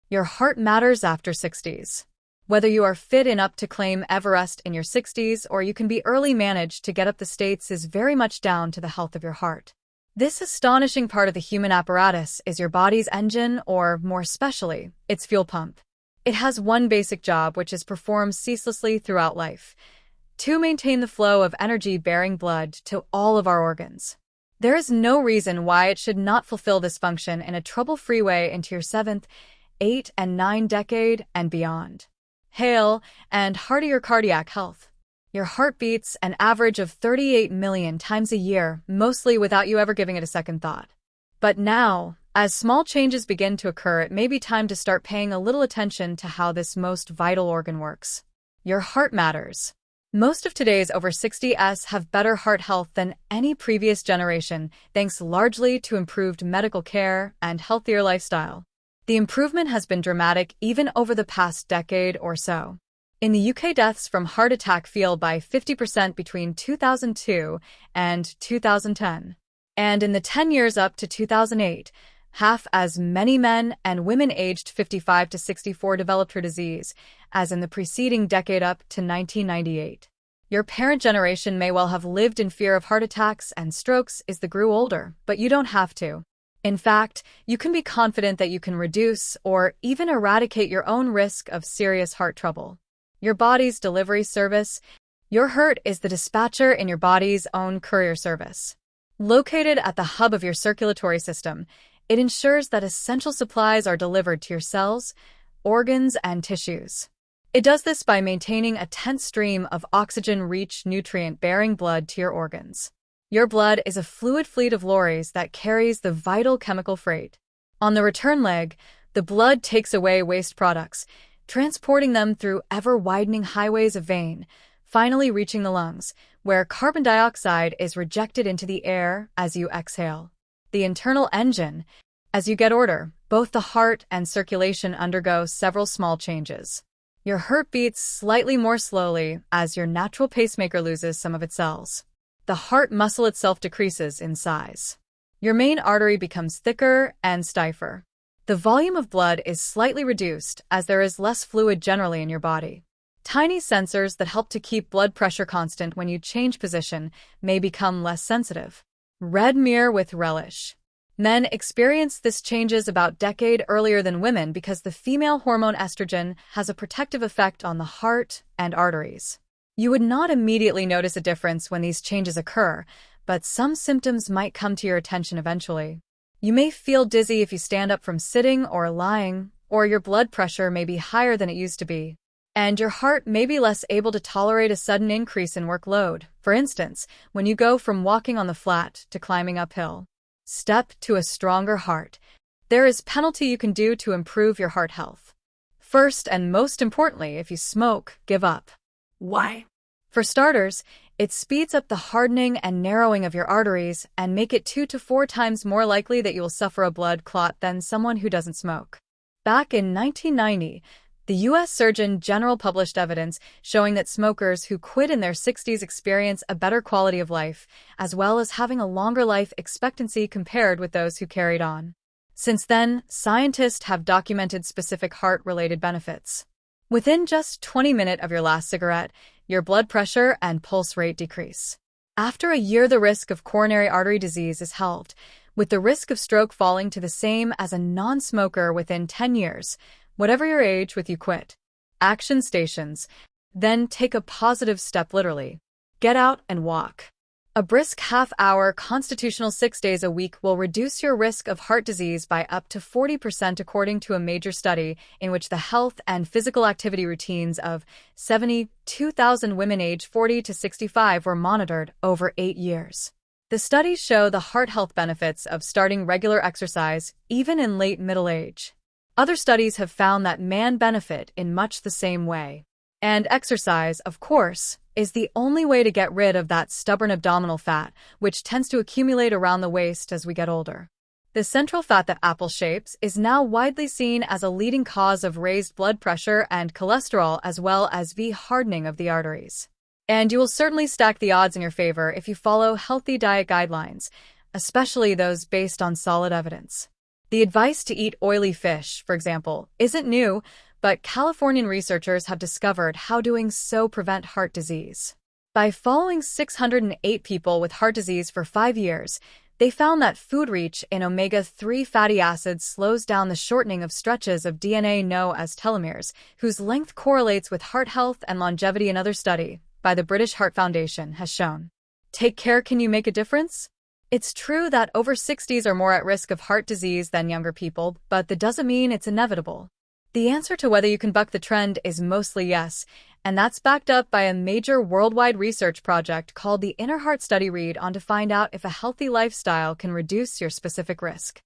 Your heart matters after 60s. Whether you are fit enough to claim Everest in your 60s or you can be early managed to get up the States is very much down to the health of your heart. This astonishing part of the human apparatus is your body's engine, or more specially, its fuel pump. It has one basic job which is performed ceaselessly throughout life: to maintain the flow of energy-bearing blood to all of our organs. There is no reason why it should not fulfill this function in a trouble-free way into your 7th, 8th, and 9th decade and beyond. Hail and heartier cardiac health. Your heart beats an average of 38 million times a year, mostly without you ever giving it a second thought. But now, as small changes begin to occur, it may be time to start paying a little attention to how this most vital organ works. Your heart matters. Most of today's over 60s have better heart health than any previous generation, thanks largely to improved medical care and healthier lifestyle. The improvement has been dramatic even over the past decade or so. In the UK, deaths from heart attack fell by 50% between 2002 and 2010. And in the 10 years up to 2008, half as many men and women aged 55 to 64 developed heart disease as in the preceding decade up to 1998. Your parent generation may well have lived in fear of heart attacks and strokes as they grew older, but you don't have to. In fact, you can be confident that you can reduce or even eradicate your own risk of serious heart trouble. Your body's delivery service. Your heart is the dispatcher in your body's own courier service. Located at the hub of your circulatory system, it ensures that essential supplies are delivered to your cells, organs, and tissues. It does this by maintaining a tense stream of oxygen-rich, nutrient-bearing blood to your organs. Your blood is a fluid fleet of lorries that carries the vital chemical freight. On the return leg, the blood takes away waste products, transporting them through ever-widening highways of vein, finally reaching the lungs, where carbon dioxide is rejected into the air as you exhale. The internal engine. As you get older, both the heart and circulation undergo several small changes. Your heart beats slightly more slowly as your natural pacemaker loses some of its cells. The heart muscle itself decreases in size. Your main artery becomes thicker and stiffer. The volume of blood is slightly reduced as there is less fluid generally in your body. Tiny sensors that help to keep blood pressure constant when you change position may become less sensitive. Red mirror with relish. Men experience this changes about a decade earlier than women because the female hormone estrogen has a protective effect on the heart and arteries. You would not immediately notice a difference when these changes occur, but some symptoms might come to your attention eventually. You may feel dizzy if you stand up from sitting or lying, or your blood pressure may be higher than it used to be. And your heart may be less able to tolerate a sudden increase in workload, for instance, when you go from walking on the flat to climbing uphill. Step to a stronger heart. There is penalty you can do to improve your heart health. First and most importantly, if you smoke, give up. Why? For starters, it speeds up the hardening and narrowing of your arteries and make it 2 to 4 times more likely that you will suffer a blood clot than someone who doesn't smoke. Back in 1990, the U.S. Surgeon General published evidence showing that smokers who quit in their 60s experience a better quality of life, as well as having a longer life expectancy compared with those who carried on. Since then, scientists have documented specific heart-related benefits. Within just 20 minutes of your last cigarette, your blood pressure and pulse rate decrease. After a year, the risk of coronary artery disease is halved, with the risk of stroke falling to the same as a non-smoker within 10 years. Whatever your age with you quit. Action stations. Then take a positive step literally. Get out and walk. A brisk half-hour constitutional 6 days a week will reduce your risk of heart disease by up to 40% according to a major study in which the health and physical activity routines of 72,000 women aged 40 to 65 were monitored over 8 years. The studies show the heart health benefits of starting regular exercise even in late middle age. Other studies have found that men benefit in much the same way. And exercise, of course, is the only way to get rid of that stubborn abdominal fat, which tends to accumulate around the waist as we get older. The central fat that apple shapes is now widely seen as a leading cause of raised blood pressure and cholesterol, as well as hardening of the arteries. And you will certainly stack the odds in your favor if you follow healthy diet guidelines, especially those based on solid evidence. The advice to eat oily fish, for example, isn't new, but Californian researchers have discovered how doing so prevent heart disease. By following 608 people with heart disease for 5 years, they found that food rich in omega-3 fatty acids slows down the shortening of stretches of DNA known as telomeres, whose length correlates with heart health and longevity. Another study, by the British Heart Foundation, has shown. Take care, can you make a difference? It's true that over 60s are more at risk of heart disease than younger people, but that doesn't mean it's inevitable. The answer to whether you can buck the trend is mostly yes, and that's backed up by a major worldwide research project called the Inner Heart Study. Read on to find out if a healthy lifestyle can reduce your specific risk.